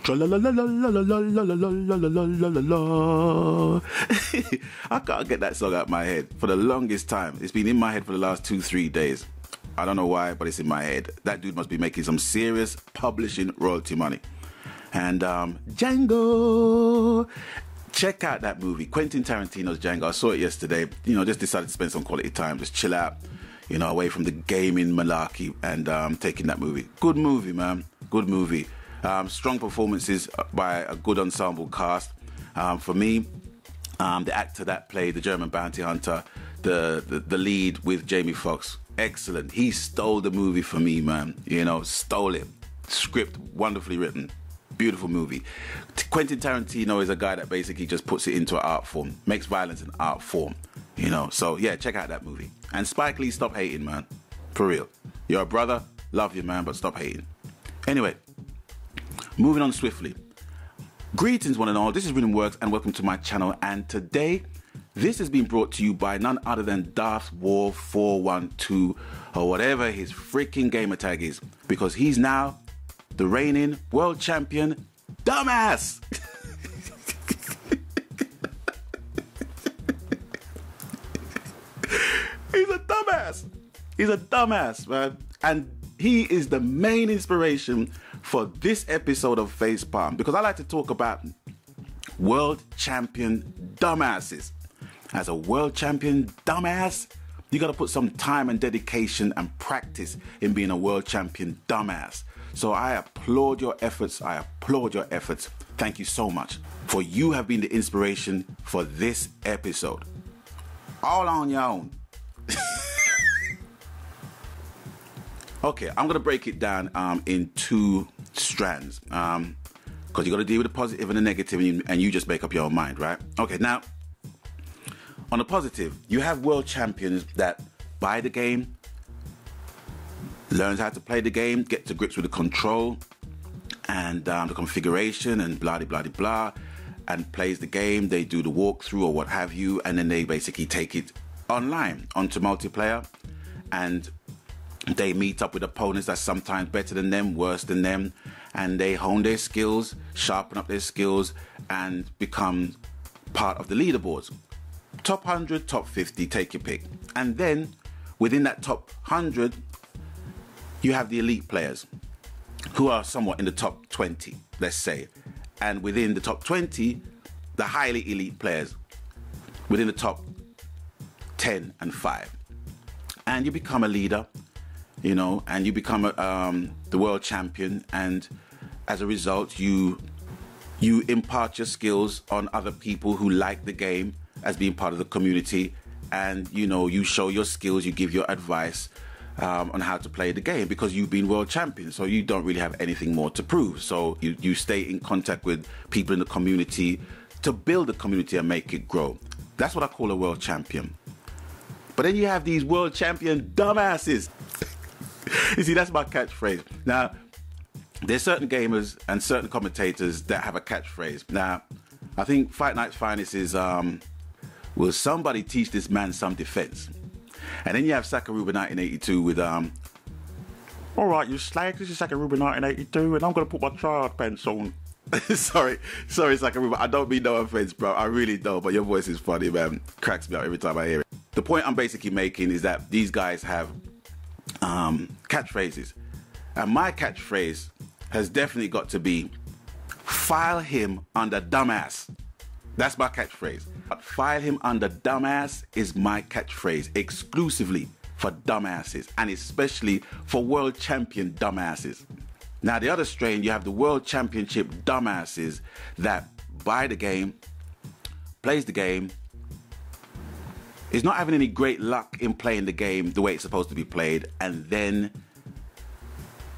Tra-la-la-la-la-la-la-la-la-la-la-la-la. I can't get that song out of my head for the longest time. It's been in my head for the last 2-3 days. I don't know why, but it's in my head. That dude must be making some serious publishing royalty money. And Django. Check out that movie, Quentin Tarantino's Django. I saw it yesterday. You know, just decided to spend some quality time, just chill out, you know, away from the gaming malarkey, and taking that movie. Good movie, man. Good movie. Strong performances by a good ensemble cast. For me, the actor that played the German bounty hunter, the lead with Jamie Foxx, excellent. He stole the movie for me, man. You know, stole it. Script wonderfully written. Beautiful movie. Quentin Tarantino is a guy that basically just puts it into an art form, makes violence an art form, you know. So yeah, check out that movie. And Spike Lee, stop hating, man. For real. You're a brother, love you, man, but stop hating. Anyway, moving on swiftly. Greetings, one and all. This is Rhythm Works, and welcome to my channel. And today, this has been brought to you by none other than Darth War 412, or whatever his freaking gamer tag is, because he's now the reigning world champion dumbass. He's a dumbass. He's a dumbass, man. And he is the main inspiration for this episode of Facepalm, because I like to talk about world champion dumbasses. As a world champion dumbass, you got to put some time and dedication and practice in being a world champion dumbass. So I applaud your efforts. I applaud your efforts. Thank you so much. For you have been the inspiration for this episode. All on your own. Okay, I'm going to break it down in two strands. Because you got to deal with the positive and the negative, and you just make up your own mind, right? Okay, now, on the positive, you have world champions that buy the game, learns how to play the game, get to grips with the control and the configuration and blah blah blah blah, and plays the game. They do the walkthrough or what have you, and then they basically take it online onto multiplayer, and they meet up with opponents that's sometimes better than them, worse than them, and they hone their skills, sharpen up their skills, and become part of the leaderboards. Top 100, top 50, take your pick. And then within that top 100, you have the elite players who are somewhat in the top 20, let's say. And within the top 20, the highly elite players within the top 10 and 5. And you become a leader, you know, and you become the world champion. And as a result, you impart your skills on other people who like the game as being part of the community. And, you know, you show your skills, you give your advice on how to play the game, because you've been world champion, so you don't really have anything more to prove. So you stay in contact with people in the community to build the community and make it grow. That's what I call a world champion. But then you have these world champion dumbasses. You see, that's my catchphrase. Now, there's certain gamers and certain commentators that have a catchphrase. Now, I think Fight Night's finest is, will somebody teach this man some defense? And then you have Sakaruba 1982 with, all right, you slag, this is Sakaruba 1982, and I'm going to put my child pants on. sorry, Sakaruba, I don't mean no offense, bro. I really don't, but your voice is funny, man. Cracks me up every time I hear it. The point I'm basically making is that these guys have catchphrases. And my catchphrase has definitely got to be, file him under dumbass. That's my catchphrase. File him under dumbass is my catchphrase, exclusively for dumbasses, and especially for world champion dumbasses. Now, the other strain, you have the world championship dumbasses that buy the game, plays the game, is not having any great luck in playing the game the way it's supposed to be played, and then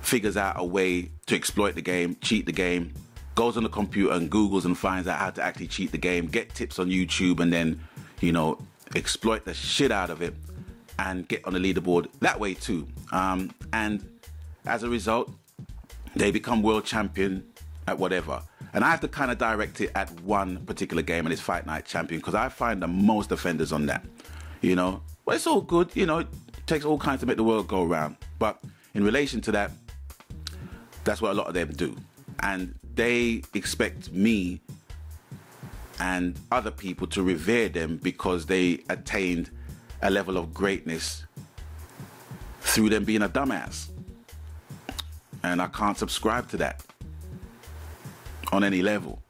figures out a way to exploit the game, cheat the game, goes on the computer and Googles and finds out how to actually cheat the game, get tips on YouTube, and then, you know, exploit the shit out of it and get on the leaderboard that way too. And as a result, they become world champion at whatever. And I have to kind of direct it at one particular game, and it's Fight Night Champion, because I find the most offenders on that, you know. Well, it's all good, you know, it takes all kinds to make the world go around. But in relation to that, that's what a lot of them do. And they expect me and other people to revere them because they attained a level of greatness through them being a dumbass. And I can't subscribe to that on any level.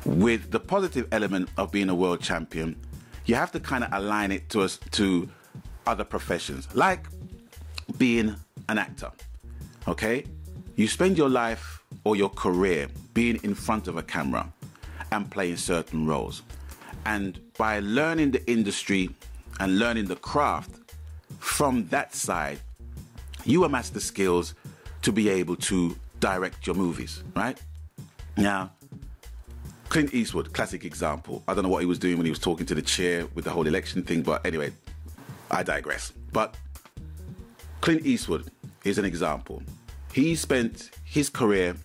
With the positive element of being a world champion, you have to kind of align it to other professions, like being an actor. Okay? You spend your life or your career being in front of a camera and playing certain roles. And by learning the industry and learning the craft from that side, you amass the skills to be able to direct your movies, right? Now, Clint Eastwood, classic example. I don't know what he was doing when he was talking to the chair with the whole election thing, but anyway, I digress. But Clint Eastwood is an example. He spent his career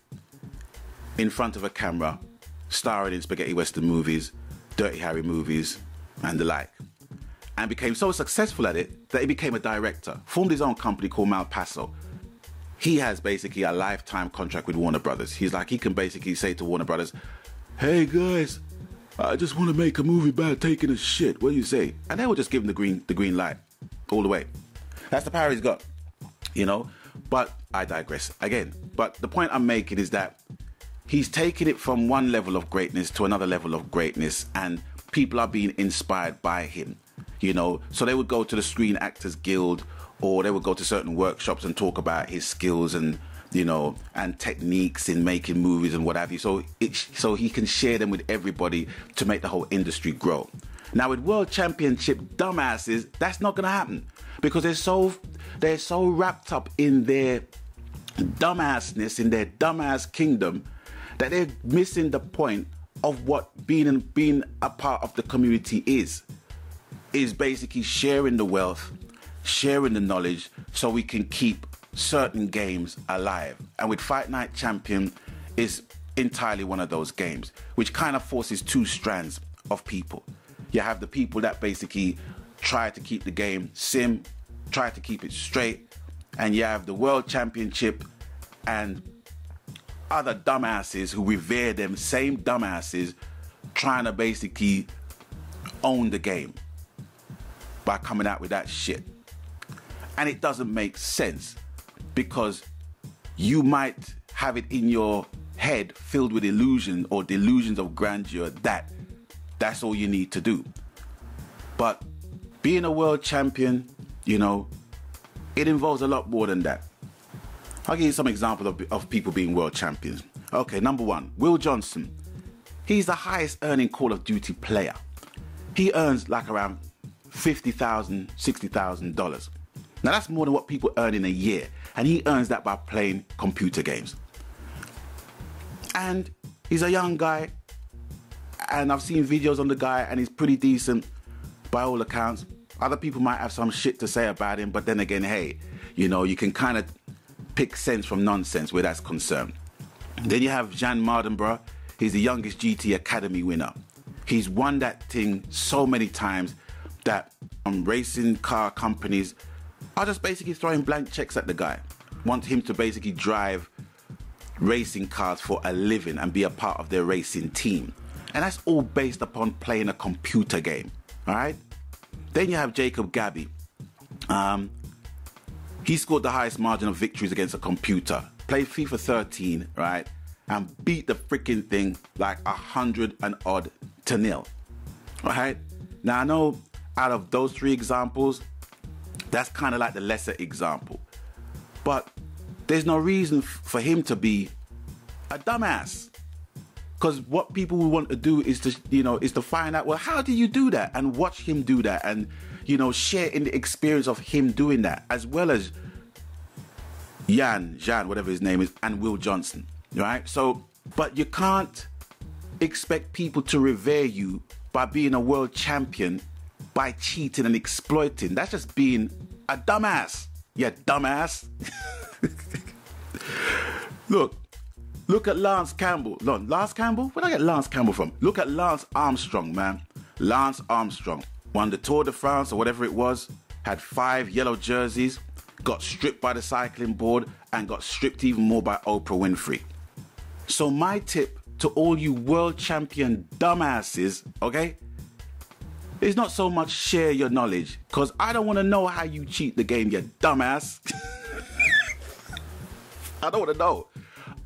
in front of a camera, starring in spaghetti western movies, Dirty Harry movies, and the like, and became so successful at it that he became a director, formed his own company called Malpaso. He has basically a lifetime contract with Warner Brothers. He can basically say to Warner Brothers, "Hey guys, I just want to make a movie about taking a shit. What do you say?" And they will just give him the green light all the way. That's the power he's got, you know. But I digress again. But the point I'm making is that he's taken it from one level of greatness to another level of greatness, and people are being inspired by him, you know. So they would go to the Screen Actors Guild, or they would go to certain workshops and talk about his skills and, you know, and techniques in making movies and what have you. So he can share them with everybody to make the whole industry grow. Now with World Championship dumbasses, that's not going to happen because they're so wrapped up in their dumbassness, in their dumbass kingdom, that they're missing the point of what being a part of the community is basically sharing the wealth, sharing the knowledge, so we can keep certain games alive. And with Fight Night Champion is entirely one of those games, which kind of forces two strands of people. You have the people that basically try to keep the game sim, try to keep it straight, and you have the World Championship and other dumbasses who revere them same dumbasses trying to basically own the game by coming out with that shit. And it doesn't make sense because you might have it in your head filled with illusion or delusions of grandeur that that's all you need to do. But being a world champion, you know, it involves a lot more than that. I'll give you some examples of people being world champions. Okay, number one, Will Johnson. He's the highest earning Call of Duty player. He earns like around $50,000, $60,000. Now that's more than what people earn in a year. And he earns that by playing computer games. And he's a young guy. And I've seen videos on the guy and he's pretty decent by all accounts. Other people might have some shit to say about him, but then again, hey, you know, you can kind of pick sense from nonsense where that's concerned. Then you have Jan Mardenborough. He's the youngest GT Academy winner. He's won that thing so many times that racing car companies are just basically throwing blank checks at the guy. Want him to basically drive racing cars for a living and be a part of their racing team. And that's all based upon playing a computer game, all right? Then you have Jacob Gabby. He scored the highest margin of victories against a computer. Played FIFA 13, right? And beat the freaking thing like 100 and odd to nil, right? Now I know out of those three examples, that's kind of like the lesser example. But there's no reason for him to be a dumbass. Because what people want to do is to, you know, is to find out, well, how do you do that? And watch him do that and, you know, share in the experience of him doing that, as well as Jan, whatever his name is, and Will Johnson, right? So, but you can't expect people to revere you by being a world champion by cheating and exploiting. That's just being a dumbass. Yeah, dumbass. Look at Lance Campbell. Lance Campbell? Where did I get Lance Campbell from? Look at Lance Armstrong, man. Lance Armstrong won the Tour de France or whatever it was, had 5 yellow jerseys, got stripped by the cycling board, and got stripped even more by Oprah Winfrey. So my tip to all you world champion dumbasses, okay, is not so much share your knowledge, because I don't want to know how you cheat the game, you dumbass. I don't want to know.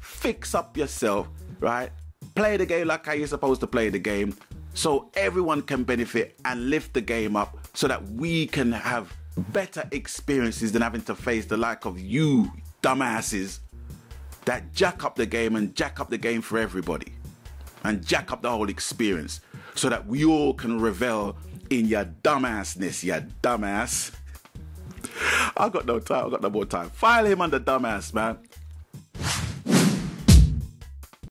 Fix up yourself, right? Play the game like how you're supposed to play the game, so everyone can benefit and lift the game up, so that we can have better experiences than having to face the like of you dumbasses that jack up the game and jack up the game for everybody and jack up the whole experience, so that we all can revel in your dumbassness, you dumbass. I got no time, I got no more time. File him under dumbass, man.